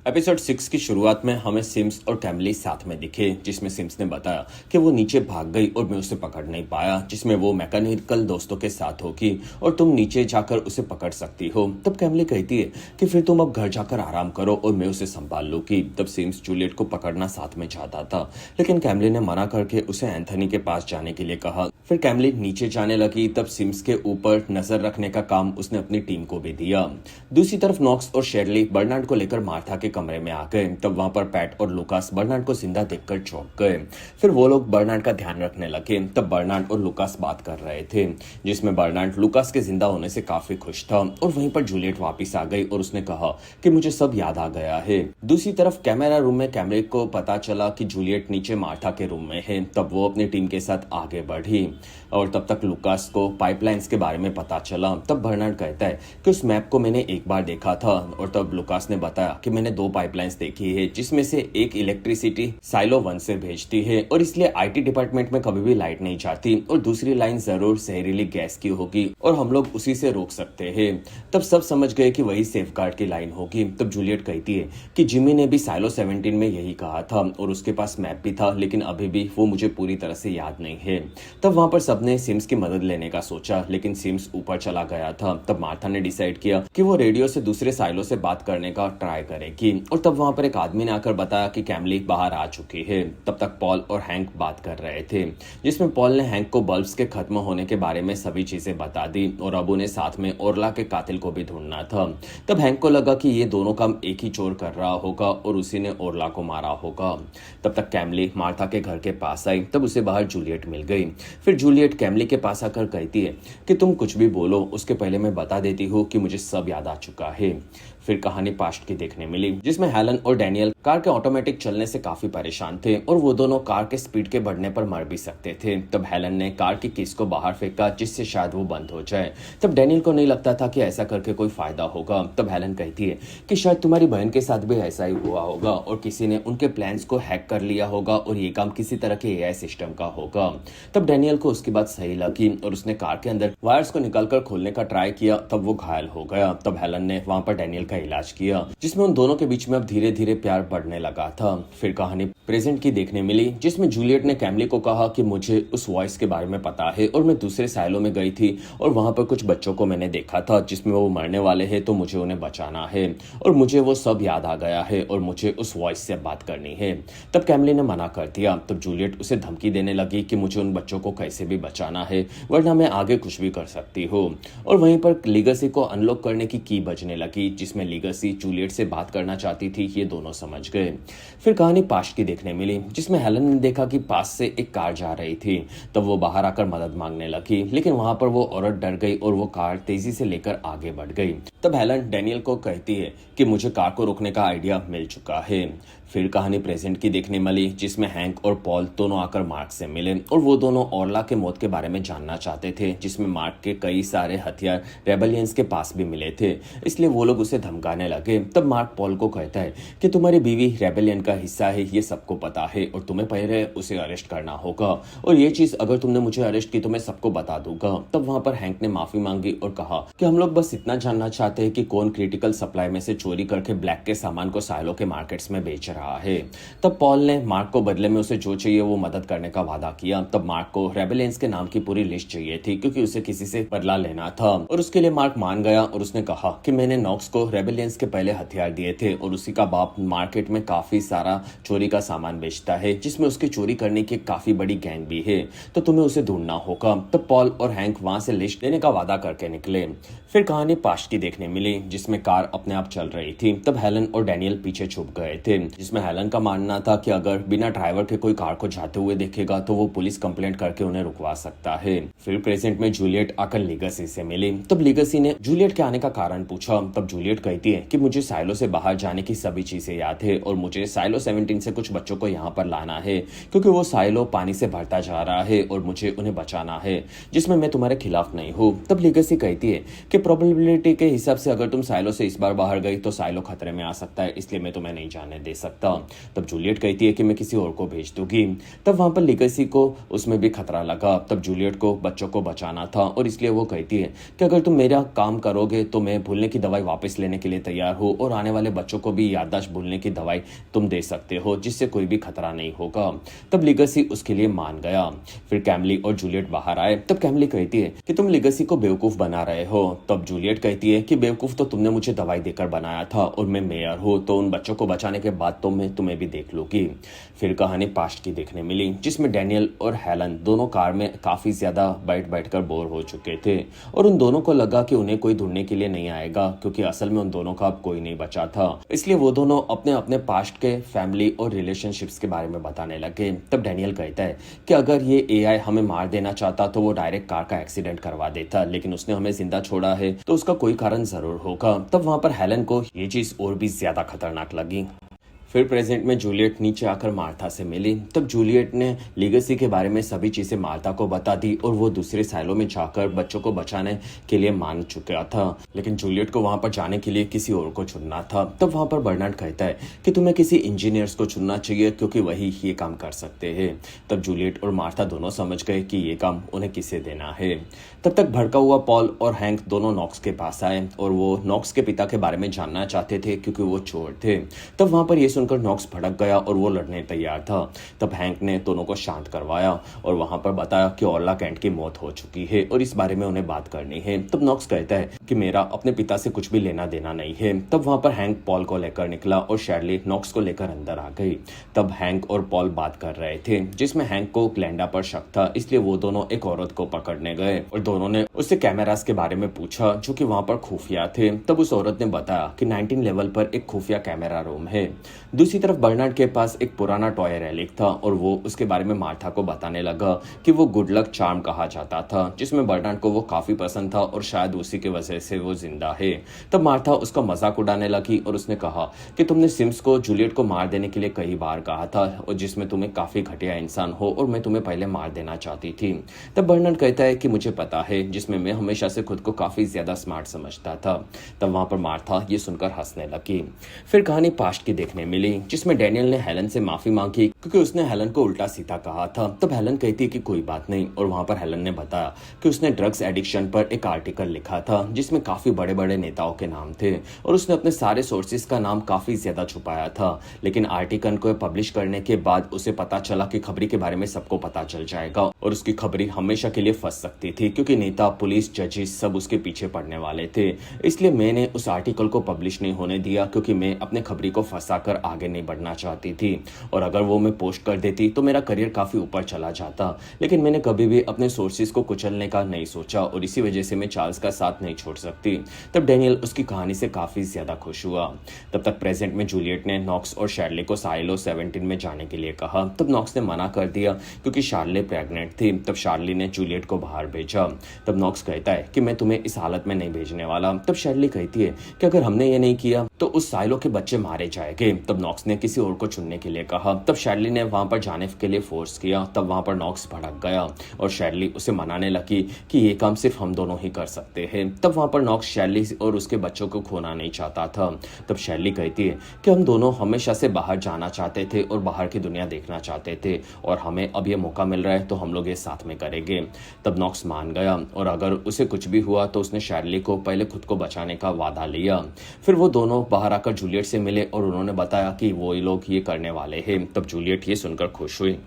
Episode 6 की शुरुआत में हमें सिम्स और कैमली साथ में दिखे, जिसमें सिम्स ने बताया कि वो नीचे भाग गई और मैं उसे पकड़ नहीं पाया, जिसमें वो मैकेनिकल दोस्तों के साथ होगी और तुम नीचे जाकर उसे पकड़ सकती हो। तब कैमली कहती है कि फिर तुम अब घर जाकर आराम करो और मैं उसे संभाल लूंगी। तब सिम्स जूलियट को पकड़ना साथ में चाहता था, लेकिन कैमली ने मना करके उसे एंथनी के पास जाने के लिए कहा। फिर कैमली नीचे जाने लगी। तब सिम्स के ऊपर नजर रखने का काम उसने अपनी टीम को भी दिया। दूसरी तरफ नॉक्स और शेरली बर्नार्ड को लेकर मार्था के कमरे में आ गए। तब वहां पर पैट और लुकास बर्नार्ड को जिंदा देखकर चौंक गए। फिर वो लोग बर्नार्ड का ध्यान रखने लगे। तब बर्नार्ड और लुकास बात कर रहे थे, जिसमें बर्नार्ड लुकास के जिंदा होने से काफी खुश था और वहीं पर जूलियट वापस आ गई और उसने कहा कि मुझे सब याद आ गया है। दूसरी तरफ कैमरा रूम में कैमरे को पता चला कि जूलियट नीचे मार्था के रूम में है। तब वो अपनी टीम के साथ आगे बढ़ी और तब तक लुकास को पाइपलाइंस के बारे में पता चला। तब बर्नार्ड कहता है कि उस मैप को मैंने एक बार देखा था और तब लुकास ने बताया कि मैंने 2 पाइपलाइंस देखी है, जिसमें से एक इलेक्ट्रिसिटी साइलो 1 से भेजती है और इसलिए आईटी डिपार्टमेंट में कभी भी लाइट नहीं जाती, और दूसरी लाइन जरूर जहरीली गैस की होगी और हम लोग उसी से रोक सकते हैं। तब सब समझ गए कि वही सेफगार्ड की लाइन होगी। तब जूलियट कहती है कि जिमी ने भी साइलो 17 में यही कहा था और उसके पास मैप भी था, लेकिन अभी भी वो मुझे पूरी तरह से याद नहीं है। तब वहां पर सबने सिम्स की मदद लेने का सोचा, लेकिन सिम्स ऊपर चला गया था। तब मार्था ने डिसाइड किया कि वो रेडियो से दूसरे साइलो से बात करने का ट्राई करेगी और तब वहां पर एक आदमी ने आकर बताया कि कैमली बाहर आ चुकी है। तब तक पॉल और हैंक बात कर रहे थे, जिसमें पॉल ने हैंक को बल्ब्स के खत्म होने के बारे में सभी चीजें बता दी और अब उन्हें साथ में ओरला के कातिल को भी ढूंढना था। तब हैंक को लगा कि ये दोनों काम एक ही चोर कर रहा होगा और उसी ने ओरला को मारा होगा। तब तक कैमली मार्था के घर के पास आई। तब उसे बाहर जूलियट मिल गई। फिर जूलियट कैमली के पास आकर कहती है कि तुम कुछ भी बोलो, उसके पहले मैं बता देती हूँ कि मुझे सब याद आ चुका है। फिर कहानी पास्ट की देखने मिली, जिसमें हेलन और डैनियल कार के ऑटोमेटिक चलने से काफी परेशान थे और वो दोनों कार के स्पीड के बढ़ने पर मर भी सकते थे। तब हेलन ने कार की कीज को बाहर फेंका, जिससे शायद वो बंद हो जाए। तब डैनियल को नहीं लगता था कि ऐसा करके कोई फायदा होगा। तब हेलन कहती है कि शायद तुम्हारी बहन के साथ भी ऐसा ही हुआ होगा और किसी ने उनके प्लान्स को हैक कर लिया होगा और ये काम किसी तरह के एआई सिस्टम का होगा। तब डैनियल को उसकी बात सही लगी और उसने कार के अंदर वायर्स को निकालकर खोलने का ट्राई किया। तब वो घायल हो गया। तब हेलन ने वहां पर डैनियल का इलाज किया, जिसमें उन दोनों के बीच में अब धीरे धीरे प्यार बढ़ने लगा था। फिर कहानी प्रेजेंट की देखने मिली, जिसमें जूलियट ने कैमली को कहा कि मुझे उस वॉइस के बारे में पता है और मैं दूसरे साइलो में गई थी और वहां पर कुछ बच्चों को मैंने देखा था जिसमें वो मरने वाले हैं, तो मुझे उन्हें बचाना है और मुझे वो सब याद आ गया है और मुझे उस वॉइस से बात करनी है। तब कैमली ने मना कर दिया। तब जूलियट उसे धमकी देने लगी कि मुझे उन बच्चों को कैसे भी बचाना है, वरना मैं आगे कुछ भी कर सकती हूँ। और वहीं पर लीगेसी को अनलॉक करने की बजने लगी, जिसमें लीगेसी जूलियट से बात करना चाहती थी। ये दोनों समझ गए। फिर कहानी पास्ट की देखने मिली, जिसमें हेलन ने देखा कि पास से एक कार जा रही थी। तब वो बाहर आकर मदद मांगने लगी, लेकिन वहां पर वो औरत डर गई और वो कार तेजी से लेकर आगे बढ़ गई। तब हेलन डैनियल को कहती है कि मुझे कार को रोकने का आइडिया मिल चुका है। फिर कहानी प्रेजेंट की देखने मिली, जिसमें हैंक और पॉल दोनों आकर मार्क से मिले और वो दोनों ओरला के मौत के बारे में जानना चाहते थे, जिसमें मार्क के कई सारे हथियार रेबेलियंस के पास भी मिले थे, इसलिए वो लोग उसे धमकाने लगे। तब मार्क पॉल को कहता है कि तुम्हारी बीवी रेबेलियन का हिस्सा है, ये सबको पता है और तुम्हें पहले उसे अरेस्ट करना होगा और ये चीज अगर तुमने मुझे अरेस्ट की तो मैं सबको बता दूंगा। तब वहां पर हैंक ने माफी मांगी और कहा कि हम लोग बस इतना जानना चाहते हैं कि कौन क्रिटिकल सप्लाई में से चोरी करके ब्लैक के सामान को साइलो के मार्केट्स में बेच रहा है। तब पॉल ने मार्क को बदले में उसे जो चाहिए वो मदद करने का वादा किया। तब मार्क को रेबेलियंस के नाम की पूरी लिस्ट चाहिए थी, क्योंकि उसे किसी से बदला लेना था और उसके लिए मार्क मान गया और उसने कहा कि मैंने नॉक्स को रेबेलियंस के पहले हथियार दिए थे और उसी का बाप मार्केट में काफी सारा चोरी का सामान बेचता है, जिसमें उसकी चोरी करने की काफी बड़ी गैंग भी है, तो तुम्हें उसे ढूंढना होगा। तब पॉल और हैंक वहां से लिस्ट देने का वादा करके निकले। फिर कहानी पास्ट की देखने मिली, जिसमें कार अपने आप चल रही थी। तब हेलन और डैनियल पीछे छुप गए थे, जिसमें हेलन का मानना था कि अगर बिना ड्राइवर के कोई कार को जाते हुए देखेगा तो वो पुलिस कंप्लेंट करके उन्हें रुकवा सकता है। फिर प्रेजेंट में जूलियट आकर लीगेसी से मिली। तब लीगेसी ने जूलियट के आने का कारण पूछा। तब जूलियट कहती है कि मुझे साइलो से बाहर जाने की सभी चीजें याद है और मुझे साइलो 17 से कुछ बच्चों को यहाँ पर लाना है, क्योंकि वो साइलो पानी से भरता जा रहा है और मुझे उन्हें बचाना है, जिसमें मैं तुम्हारे खिलाफ नहीं हूँ। तब लीगेसी कहती है कि प्रोबेबिलिटी के हिसाब से अगर तुम साइलो से इस बार बाहर गई तो साइलो खतरे में आ सकता है, इसलिए मैं तुम्हें नहीं जाने दे सकता। तब जूलियट कहती है कि मैं किसी और को भेज दूंगी। तब वहां पर लीगेसी को उसमें भी खतरा लगा। तब जूलियट को बच्चों को बचाना था और इसलिए वो कहती है कि अगर तुम मेरा काम करोगे तो मैं भूलने की दवाई वापस लेने करने के लिए तैयार हो और आने वाले बच्चों को भी याददाश्त भूलने की दवाई तुम दे सकते हो, जिससे कोई भी खतरा नहीं होगा। तब लिगेसी उसके लिए मान गया। फिर कैमली और जूलियट बाहर आए। तब कैमली कहती है कि तुम लिगेसी को बेवकूफ बना रहे हो। तब जूलियट कहती है कि बेवकूफ तो तुमने मुझे दवाई देकर बनाया था और मैं मेयर हूँ, तो उन बच्चों को बचाने के बाद तो मैं तुम्हें भी देख लूंगी। फिर कहानी पास्ट की देखने मिली, जिसमें डैनियल और हेलन दोनों कार में काफी ज्यादा बैठ बैठकर बोर हो चुके थे और उन दोनों को लगा कि उन्हें कोई ढूंढने के लिए नहीं आएगा, क्योंकि असल में उन दोनों का अब कोई नहीं बचा था। इसलिए वो दोनों अपने अपने पास्ट के फैमिली और रिलेशनशिप्स के बारे में बताने लगे। तब डैनियल कहता है कि अगर ये एआई हमें मार देना चाहता तो वो डायरेक्ट कार का एक्सीडेंट करवा देता, लेकिन उसने हमें जिंदा छोड़ा है तो उसका कोई कारण जरूर होगा। तब वहां पर हेलन को ये चीज और भी ज्यादा खतरनाक लगी। फिर प्रेजेंट में जूलियट नीचे आकर मार्था से मिली। तब जूलियट ने लिगेसी के बारे में सभी चीजें मार्था को बता दी और वो दूसरे साइलों में जाकर बच्चों को बचाने के लिए मान चुका था, लेकिन जूलियट को वहां पर जाने के लिए किसी और को चुनना था। तब वहां पर बर्नार्ड कहता है कि तुम्हें किसी इंजीनियर्स को चुनना चाहिए, क्योंकि वही ये काम कर सकते हैं। तब जूलियट और मार्था दोनों समझ गए कि ये काम उन्हें किसे देना है। तब तक भड़का हुआ पॉल और हैंक दोनों नॉक्स के पास आए और वो नॉक्स के पिता के बारे में जानना चाहते थे, क्योंकि वो चोर थे। तब वहां पर ये सुनकर नॉक्स भड़क गया और वो लड़ने तैयार था। तब हैंक ने दोनों को शांत करवाया और वहां पर बताया कि ऑर्ला कैंट की मौत हो चुकी है और इस बारे में उन्हें बात करनी है। तब नॉक्स कहता है कि मेरा अपने पिता से कुछ भी लेना देना नहीं है। तब वहां पर हैंक पॉल को लेकर निकला और शैरली नॉक्स को लेकर अंदर आ गई। तब हैंक और पॉल बात कर रहे थे, जिसमें हैंक को ग्लेंडा पर शक था, इसलिए वो दोनों एक औरत को पकड़ने गए और दोनों ने उससे कैमरास के बारे में पूछा जो कि वहां पर खुफिया थे। तब उस औरत ने बताया कि 19 लेवल पर एक खुफिया कैमरा रूम है। दूसरी तरफ बर्नार्ड के पास एक पुराना टॉय रेलिक था और वो उसके बारे में मार्था को बताने लगा कि वो गुड लक चार्म कहा जाता था, जिसमें बर्नार्ड को वो काफी पसंद था और शायद उसी की वजह से वो जिंदा है। तब मार्था उसका मजाक उड़ाने लगी और उसने कहा कि तुमने सिम्स को जूलियट को मार देने के लिए कई बार कहा था और जिसमें तुम्हें काफी घटिया इंसान हो और मैं तुम्हें पहले मार देना चाहती थी। तब बर्नार्ड कहता है कि मुझे पता है, जिसमें मैं हमेशा से खुद को काफी ज्यादा स्मार्ट समझता था। तब वहां पर मार्था ये सुनकर हंसने लगी। फिर कहानी पास्ट की देखने मिली, जिसमें डैनियल ने हेलन से माफी मांगी क्योंकि उसने हेलन को उल्टा सीधा कहा था। तब हेलन कहती है कि कोई बात नहीं, और वहां पर हेलन ने बताया कि उसने ड्रग्स एडिक्शन पर एक आर्टिकल लिखा था, जिसमें काफी बड़े बड़े नेताओं के नाम थे और उसने अपने सारे सोर्सेज का नाम काफी ज्यादा छुपाया था। लेकिन आर्टिकल को पब्लिश करने के बाद उसे पता चला कि खबरी के बारे में सबको पता चल जाएगा और उसकी खबरी हमेशा के लिए फंस सकती थी, क्योंकि नेता, पुलिस, जजेस सब उसके पीछे पड़ने वाले थे। इसलिए मैंने उस आर्टिकल को पब्लिश नहीं होने दिया, क्योंकि मैं अपने खबरी को फंसाकर आगे नहीं बढ़ना चाहती थी और अगर वो मैं पोस्ट कर देती तो मेरा करियर काफी ऊपर चला जाता। लेकिन मैंने कभी भी अपने सोर्सेज को कुचलने का नहीं सोचा और इसी वजह से मैं चार्ल्स का साथ नहीं छोड़ सकती। तब डैनियल उसकी कहानी से काफी ज्यादा खुश हुआ। तब तक प्रेजेंट में जूलियट ने नॉक्स और शार्ले को साइलो 17 में जाने के लिए कहा। तब नॉक्स ने मना कर दिया क्योंकि शार्ले प्रेग्नेंट थी। तब शार्ली ने जूलियट को बाहर भेजा। तब नॉक्स कहता है कि मैं तुम्हें इस हालत में नहीं भेजने वाला। तब शार्ली कहती है कि अगर हमने ये नहीं किया तो उस साइलो के बच्चे मारे जाएंगे। तब नॉक्स ने किसी और को चुनने के लिए कहा। तब शार्ली ने वहां पर जाने के लिए फोर्स किया। तब वहां पर नॉक्स भड़क गया और शार्ली उसे मनाने लगी कि ये काम सिर्फ हम दोनों ही कर सकते हैं। तब वहां पर नॉक्स शार्ली और उसके बच्चों को खोना नहीं चाहता था। तब शार्ली कहती है कि हम दोनों हमेशा से बाहर जाना चाहते थे और बाहर की दुनिया देखना चाहते थे और हमें अब ये मौका मिल रहा है तो हम लोग ये साथ में करेंगे। तब नॉक्स मान गया और अगर उसे कुछ भी हुआ तो उसने शार्ली को पहले खुद को बचाने का वादा लिया। फिर वो दोनों बाहर आकर जूलियट से मिले और उन्होंने बताया कि वो लोग ये करने वाले हैं। तब जूलियट ये सुनकर खुश हुई।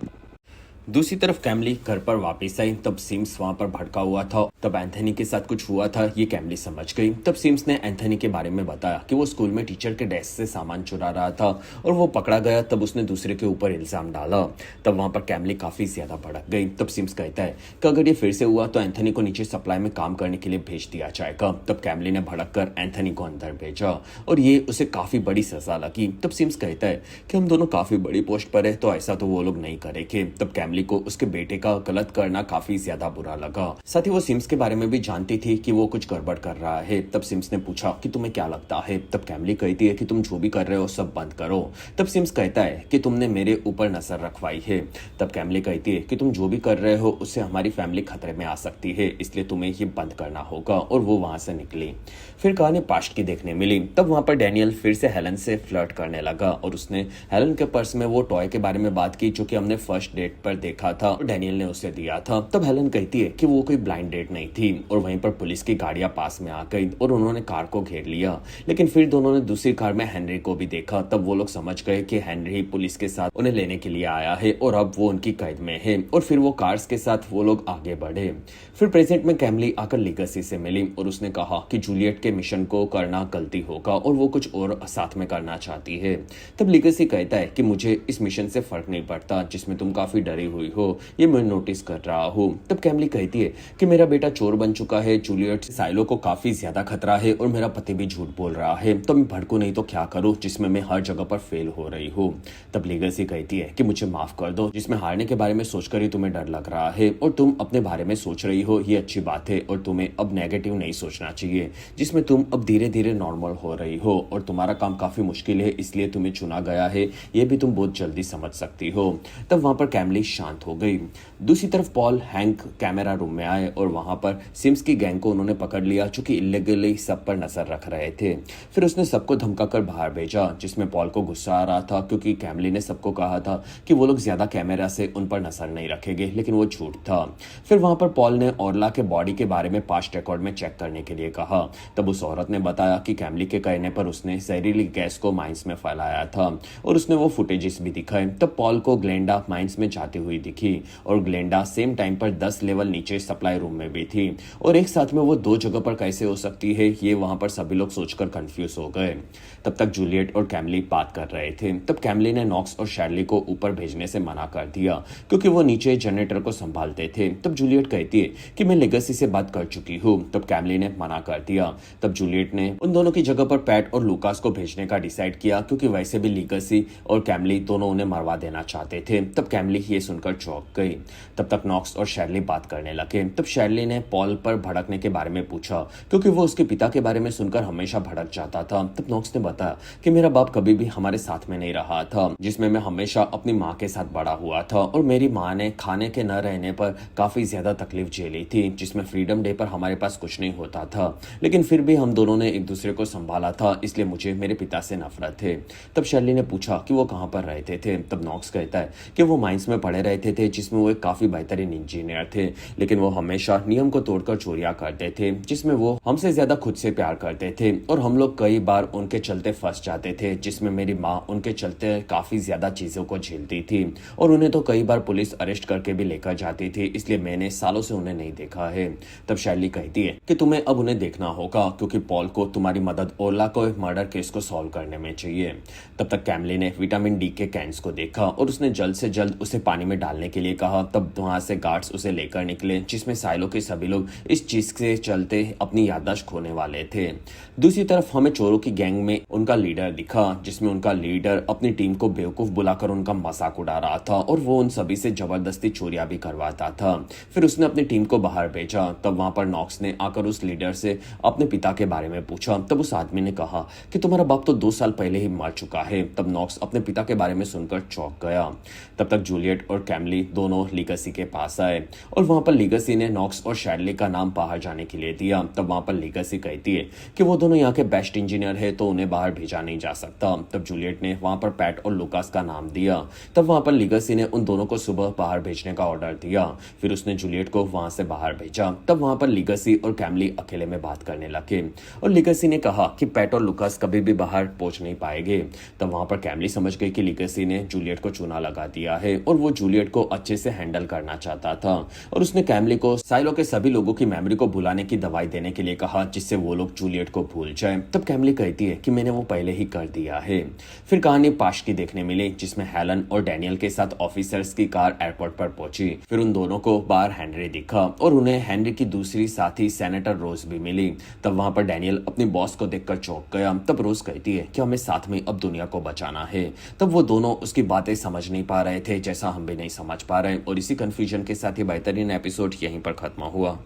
दूसरी तरफ कैमली घर पर वापस आई। तब सिम्स वहां पर भटका हुआ था। तब एंथनी के साथ कुछ हुआ था, ये कैमली समझ गई। तब सिम्स ने एंथनी के बारे में बताया कि वो स्कूल में टीचर के डेस्क से सामान चुरा रहा था और वो पकड़ा गया। तब उसने दूसरे के ऊपर इल्जाम डाला। तब वहां पर कैमली काफी ज्यादा भड़क गई। तब सिम्स कहता है कि अगर ये फिर से हुआ तो एंथनी को नीचे सप्लाई में काम करने के लिए भेज दिया जाएगा। तब कैमली ने भड़क कर एंथनी को अंदर भेजा और ये उसे काफी बड़ी सजा लगी। तब सिम्स कहता है कि हम दोनों काफी बड़ी पोस्ट पर है तो ऐसा तो वो लोग नहीं करेंगे। तब कैमली को उसके बेटे का गलत करना काफी ज्यादा बुरा लगा। साथ ही वो सिम्स के बारे में भी जानती थी कि वो कुछ गड़बड़ कर रहा है। तब सिम्स ने पूछा कि तुम्हें क्या लगता है। तब कैमली कहती है कि तुम जो भी कर रहे हो सब बंद करो। तब सिम्स कहता है कि तुमने मेरे ऊपर नजर रखवाई है। तब कैमली कहती है कि तुम जो भी कर रहे हो उससे हमारी फैमिली खतरे में आ सकती है, इसलिए तुम्हें ये बंद करना होगा और वो वहां से निकली। फिर कहानी पास्ट की देखने मिली। तब वहां पर डैनियल फिर से हेलन से फ्लर्ट करने लगा और उसने हेलन के पर्स में वो टॉय के बारे में बात की जो कि हमने फर्स्ट डेट पर देखा था और डैनियल ने उसे दिया था। तब हेलन कहती है कि वो कोई ब्लाइंड डेट नहीं थी और वहीं पर पुलिस की गाड़ियां पास में आ गई और उन्होंने कार को घेर लिया। लेकिन फिर दोनों ने दूसरी कार में हेनरी को भी देखा। तब वो लोग समझ गए कि हेनरी पुलिस के साथ उन्हें लेने के लिए आया है और अब वो उनकी कैद में है। और फिर वो कार्स के साथ वो लोग आगे बढ़े। फिर प्रेजेंट में कैमली आकर लीगसी से मिली और उसने कहा कि जूलियट के मिशन को करना गलती होगा और वो कुछ और साथ में करना चाहती है। तब लीगसी कहता है कि मुझे इस मिशन से फर्क नहीं पड़ता जिसमें तुम काफी डरी हुई हो, ये मैं नोटिस कर रहा हूँ। तब कैमली कहती है कि मेरा बेटा चोर बन चुका है, जूलियट साइलो को काफी ज्यादा खतरा है और मेरा पति भी झूठ बोल रहा है, तो मैं भड़कू नहीं तो क्या करूँ जिसमें मैं हर जगह पर फेल हो रही हूँ। तब लीगसी कहती है कि मुझे माफ कर दो, जिसमें हारने के बारे में सोचकर ही तुम्हें डर लग रहा है और तुम अपने बारे में सोच रही हो, ये अच्छी बात है और तुम्हें अब नेगेटिव नहीं सोचना चाहिए, जिसमें तुम अब धीरे धीरे नॉर्मल हो रही हो और तुम्हारा काम काफी मुश्किल है इसलिए तुम्हें चुना गया है, ये भी तुम बहुत जल्दी समझ सकती हो। तब वहां पर कैमली शांत हो गई। दूसरी तरफ पॉल हैंक कैमरा रूम में आए और वहां पर सिम्स की गैंग को उन्होंने पकड़ लिया जो कि इलीगली सब पर नजर रख रहे थे। फिर उसने सबको धमकाकर बाहर भेजा, जिसमें पॉल को गुस्सा आ रहा था क्योंकि कैमली ने सबको कहा था कि वो लोग ज्यादा कैमरा से उन पर नजर नहीं रखेंगे, लेकिन वो झूठ था। फिर वहां पर पॉल ने ऑर्ला के बॉडी के बारे में पास्ट रिकॉर्ड में चेक करने के लिए कहा। तब उस औरत ने बताया कि कैमली के कहने पर उसने जहरीली गैस को माइंस में फैलाया था और उसने वो फुटेजेस भी दिखाए। तब पॉल को ग्लेंडा माइंस में जाती हुई दिखी और ग्लेंडा सेम टाइम पर 10 लेवल नीचे सप्लाई रूम में भी थी और एक साथ में वो दो जगह पर कैसे हो सकती है, ये वहां पर सभी लोग सोचकर कंफ्यूज हो गए। तब तक जूलियट और कैमली बात कर रहे थे। तब कैमली ने नॉक्स और शैरली को ऊपर भेजने से मना कर दिया क्योंकि वो नीचे जनरेटर को संभालते थे। तब जूलियट कहती है कि मैं लेगसी से बात कर चुकी हूँ। तब कैमली ने मना कर दिया। तब जूलियट ने उन दोनों की जगह पर पैट और लूकास को भेजने का डिसाइड किया क्योंकि वैसे भी लेगसी और कैमली दोनों उन्हें मरवा देना चाहते थे। तब कैमली ये सुनकर चौंक गई। तब तक नॉक्स और शैरली बात करने लगे। तब शैरली ने पॉल पर भड़कने के बारे में पूछा क्योंकि वो उसके पिता के बारे में सुनकर हमेशा भड़क जाता था। तब नॉक्स ने बताया कि मेरा बाप कभी भी हमारे साथ में नहीं रहा था, जिसमें मैं हमेशा अपनी माँ के साथ बड़ा हुआ था और मेरी माँ ने खाने के न रहने पर काफी ज्यादा तकलीफ झेली थी, जिसमें फ्रीडम डे पर हमारे पास कुछ नहीं होता था, लेकिन फिर भी हम दोनों ने एक दूसरे को संभाला था, इसलिए मुझे मेरे पिता से नफरत है। तब शैरली ने पूछा कि वो कहाँ पर रहते थे। तब नॉक्स कहता है कि वो माइंस में पड़े रहते थे, जिसमें वो एक काफी बेहतरीन इंजीनियर थे, लेकिन वो हमेशा नियम को तोड़कर चोरियां करते थे, जिसमें वो हमसे ज्यादा खुद से प्यार करते थे और हम लोग कई बार उनके चलते फंस जाते थे, जिसमें मेरी माँ उनके चलते काफी ज्यादा चीजों को झेलती थी और उन्हें तो कई बार पुलिस अरेस्ट करके भी लेकर जाती थी, इसलिए मैंने सालों से उन्हें नहीं देखा है। तब शैरली कहती है कि तुम्हें अब उन्हें देखना होगा क्योंकि पॉल को तुम्हारी मदद ओर्ला को मर्डर केस को सॉल्व करने में चाहिए। तब तक कैमली ने विटामिन डी के कैंस को देखा और उसने जल्द से जल्द उसे पानी में डालने के लिए कहा। तब वहां से गार्ड्स उसे लेकर निकले, जिसमें साइलो के सभी लोग इस चीज से चलते अपनी याददाश्त खोने वाले थे। दूसरी तरफ हमें चोरों की गैंग में उनका लीडर दिखा, जिसमें उनका लीडर अपनी टीम को बेवकूफ बुलाकर उनका मजाक उड़ा रहा था और वो उन सभी से जबरदस्ती चोरियां भी करवाता था। फिर उसने अपनी टीम को बाहर भेजा। तब वहां पर नॉक्स ने आकर उस लीडर से अपने पिता के बारे में पूछा। तब उस आदमी ने कहा कि तुम्हारा बाप तो 2 साल पहले ही मर चुका है। तब नॉक्स अपने पिता के बारे में सुनकर चौंक गया। तब तक जूलियट और कैमली दोनों लीगसी के पास आए और वहां पर लीगसी ने नॉक्स और शैरली का नाम बाहर जाने के लिए दिया। तब वहां पर लीगसी कहती है कि वो दोनों यहाँ के बेस्ट इंजीनियर है तो उन्हें बाहर भेजा नहीं जा सकता। तब जूलियट ने वहां पर पैट और लुकास का नाम दिया। तब वहां पर लीगसी ने उन दोनों को सुबह बाहर भेजने का ऑर्डर दिया। फिर उसने जूलियट को वहां से बाहर भेजा। तब वहां पर लीगसी और कैमली अकेले में बात करने लगे और लीगसी ने कहा कि पैट और लुकास कभी भी बाहर पहुंच नहीं पाएंगे। तब वहां पर कैमली समझ गई कि लीगसी ने जूलियट को चूना लगा दिया है और वो जूलियट को अच्छे से हैंडल करना चाहता था और उसने कैमली को साइलो के सभी लोगों की मेमोरी को भुलाने की दवाई देने के लिए कहा, जिससे वो लोग जूलियट को भूल जाए। तब कैमली कहती है कि मैंने वो पहले ही कर दिया है। फिर कहानी पाश की देखने मिली, जिसमें हेलन और डैनियल के साथ ऑफिसर्स की कार एयरपोर्ट पर पहुंची। फिर उन दोनों को बाहर हेनरी दिखा और उन्हें हेनरी की दूसरी साथी सेनेटर रोज भी मिली। तब वहां पर डैनियल अपनी बॉस को देखकर चौंक गया। तब रोज कहती है कि हमें साथ में अब दुनिया को बचाना है। तब वो दोनों उसकी बातें समझ नहीं पा रहे थे, जैसा हम भी नहीं समझ पा रहे, और इसी कंफ्यूजन के साथ ही बेहतरीन एपिसोड यहीं पर खत्म हुआ।